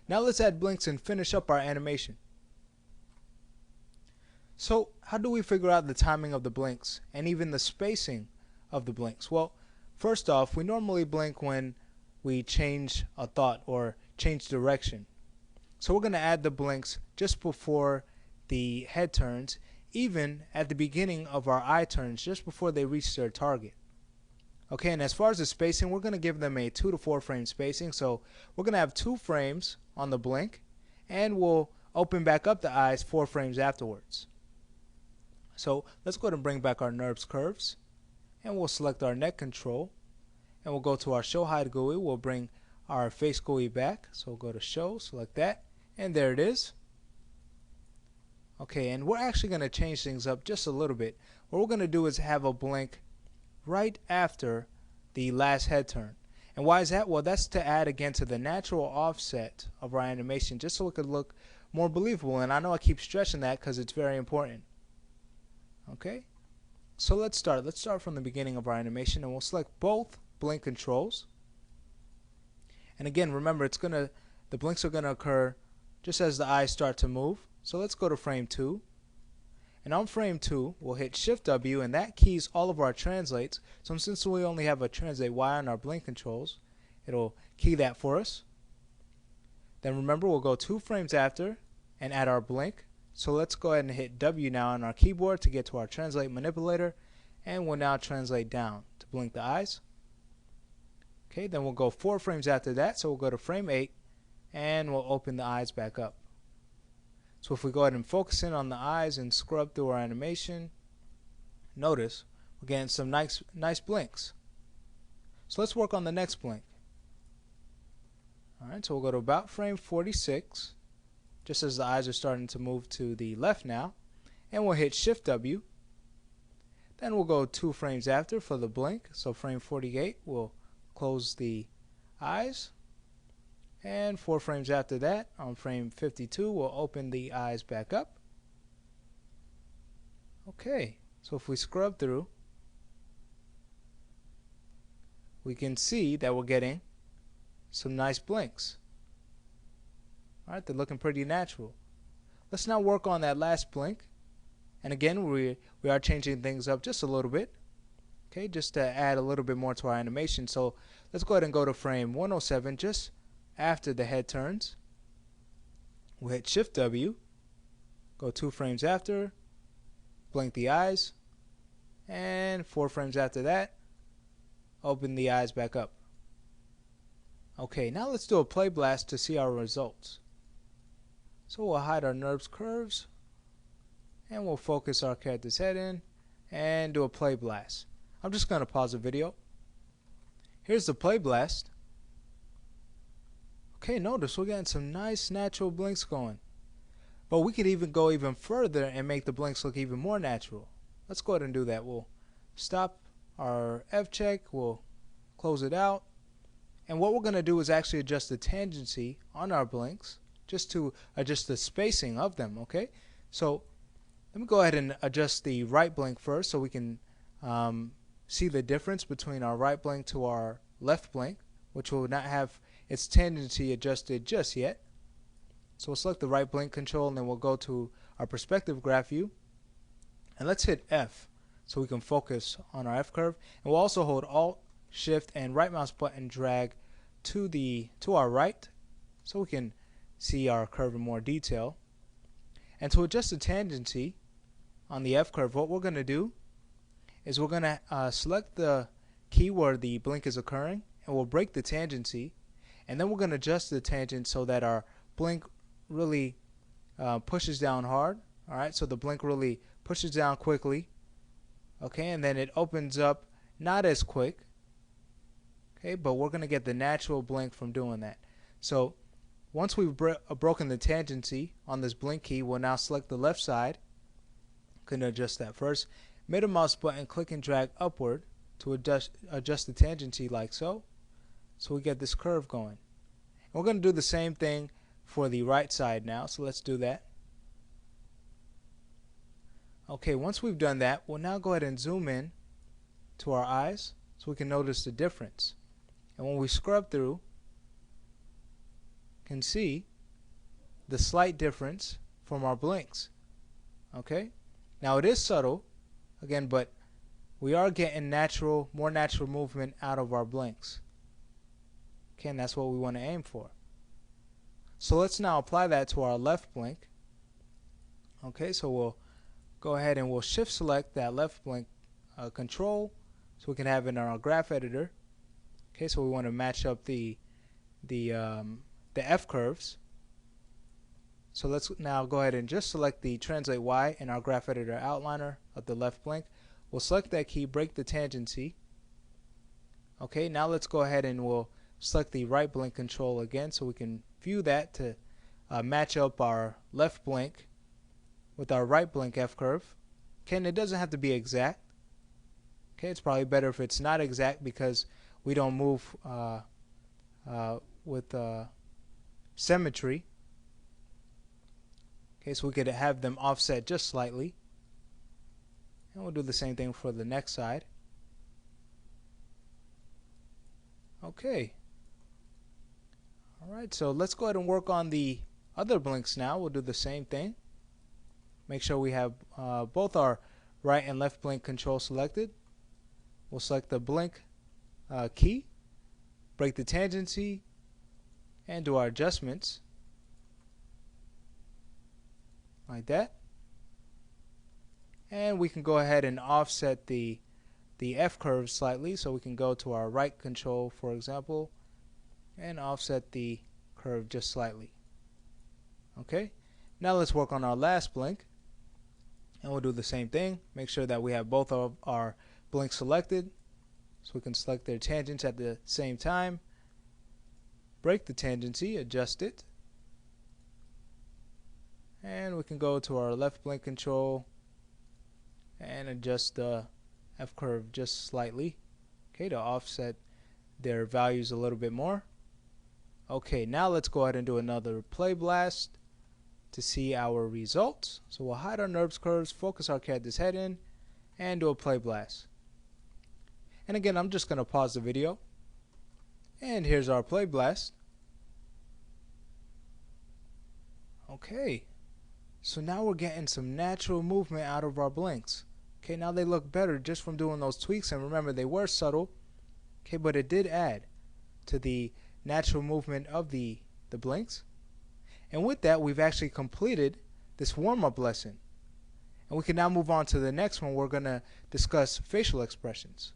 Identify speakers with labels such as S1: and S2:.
S1: Now let's add blinks and finish up our animation. So how do we figure out the timing of the blinks and even the spacing of the blinks? Well, first off, we normally blink when we change a thought or change direction. So we're going to add the blinks just before the head turns, even at the beginning of our eye turns, just before they reach their target. Okay, and as far as the spacing, we're going to give them a 2 to 4 frame spacing. So we're going to have 2 frames on the blink, and we'll open back up the eyes 4 frames afterwards. So let's go ahead and bring back our NURBS curves, and we'll select our neck control, and we'll go to our show hide GUI. We'll bring our face GUI back, so we'll go to show, select that, and there it is. Okay, and we're actually going to change things up just a little bit. What we're going to do is have a blink right after the last head turn. And why is that? Well, that's to add again to the natural offset of our animation, just so it could look more believable. And I know I keep stressing that because it's very important. Okay, so let's start. Let's start from the beginning of our animation, and we'll select both blink controls. And again, remember, the blinks are gonna occur just as the eyes start to move. So let's go to frame 2. And on frame 2, we'll hit Shift W, and that keys all of our translates. So since we only have a translate Y on our blink controls, it'll key that for us. Then remember, we'll go 2 frames after and add our blink. So let's go ahead and hit W now on our keyboard to get to our translate manipulator, and we'll now translate down to blink the eyes. Okay, then we'll go 4 frames after that, so we'll go to frame 8 and we'll open the eyes back up. So if we go ahead and focus in on the eyes and scrub through our animation, notice we're getting some nice blinks. So let's work on the next blink. Alright, so we'll go to about frame 46, just as the eyes are starting to move to the left now, and we'll hit Shift W. Then we'll go 2 frames after for the blink, so frame 48 we'll close the eyes, and 4 frames after that, on frame 52, we'll open the eyes back up. Okay, so if we scrub through, we can see that we're getting some nice blinks. Alright, they're looking pretty natural. Let's now work on that last blink. And again, we are changing things up just a little bit. Okay, just to add a little bit more to our animation. So let's go ahead and go to frame 107 just after the head turns. We'll hit Shift W, go 2 frames after, blink the eyes, and 4 frames after that, open the eyes back up. Okay, now let's do a play blast to see our results. So we'll hide our NURBS curves, and we'll focus our character's head in and do a play blast. I'm just going to pause the video. Here's the play blast. Okay, notice we're getting some nice natural blinks going. But we could even go even further and make the blinks look even more natural. Let's go ahead and do that. We'll stop our F check, we'll close it out, and what we're going to do is actually adjust the tangency on our blinks just to adjust the spacing of them. Okay, so let me go ahead and adjust the right blink first so we can see the difference between our right blink to our left blink, which will not have its tangency adjusted just yet. So we'll select the right blink control, and then we'll go to our perspective graph view, and let's hit F so we can focus on our F curve, and we'll also hold Alt, Shift, and right mouse button drag to our right so we can see our curve in more detail. And to adjust the tangency on the F curve, what we're going to do is we're going to select the key where the blink is occurring, and we'll break the tangency, and then we're going to adjust the tangent so that our blink really pushes down hard. Alright, so the blink really pushes down quickly. Okay, and then it opens up not as quick. Okay, but we're going to get the natural blink from doing that. So once we've broken the tangency on this blink key, we'll now select the left side. I'm going to adjust that first. Middle mouse button, click and drag upward to adjust the tangency like so. So we get this curve going. And we're going to do the same thing for the right side now, so let's do that. Okay, once we've done that, we'll now go ahead and zoom in to our eyes so we can notice the difference. And when we scrub through, you can see the slight difference from our blinks. Okay, now it is subtle again, but we are getting more natural movement out of our blinks. Okay, and that's what we want to aim for. So let's now apply that to our left blink. Okay, so we'll go ahead and we'll shift select that left blink control so we can have it in our graph editor. Okay, so we want to match up the F curves. So let's now go ahead and just select the translate Y in our graph editor outliner of the left blink. We'll select that key, break the tangency. Okay, now let's go ahead and we'll select the right blink control again so we can view that to match up our left blink with our right blink F curve. Okay, and it doesn't have to be exact. Okay, it's probably better if it's not exact because we don't move with symmetry. Okay, so we could have them offset just slightly. And we'll do the same thing for the next side. Okay. Alright, so let's go ahead and work on the other blinks now. We'll do the same thing. Make sure we have both our right and left blink control selected. We'll select the blink key, break the tangency, and do our adjustments. Like that. And we can go ahead and offset the F curve slightly, so we can go to our right control, for example, and offset the curve just slightly. Okay, now let's work on our last blink, and we'll do the same thing. Make sure that we have both of our blinks selected, so we can select their tangents at the same time. Break the tangency, adjust it, and we can go to our left blink control and adjust the F curve just slightly, okay, to offset their values a little bit more. Okay, now let's go ahead and do another play blast to see our results. So we'll hide our NURBS curves, focus our canvas head in, and do a play blast. And again, I'm just going to pause the video, and here's our play blast. Okay, so now we're getting some natural movement out of our blinks. Okay, now they look better just from doing those tweaks, and remember, they were subtle. Okay, but it did add to the natural movement of the blinks. And with that, we've actually completed this warm-up lesson. And we can now move on to the next one. We're going to discuss facial expressions.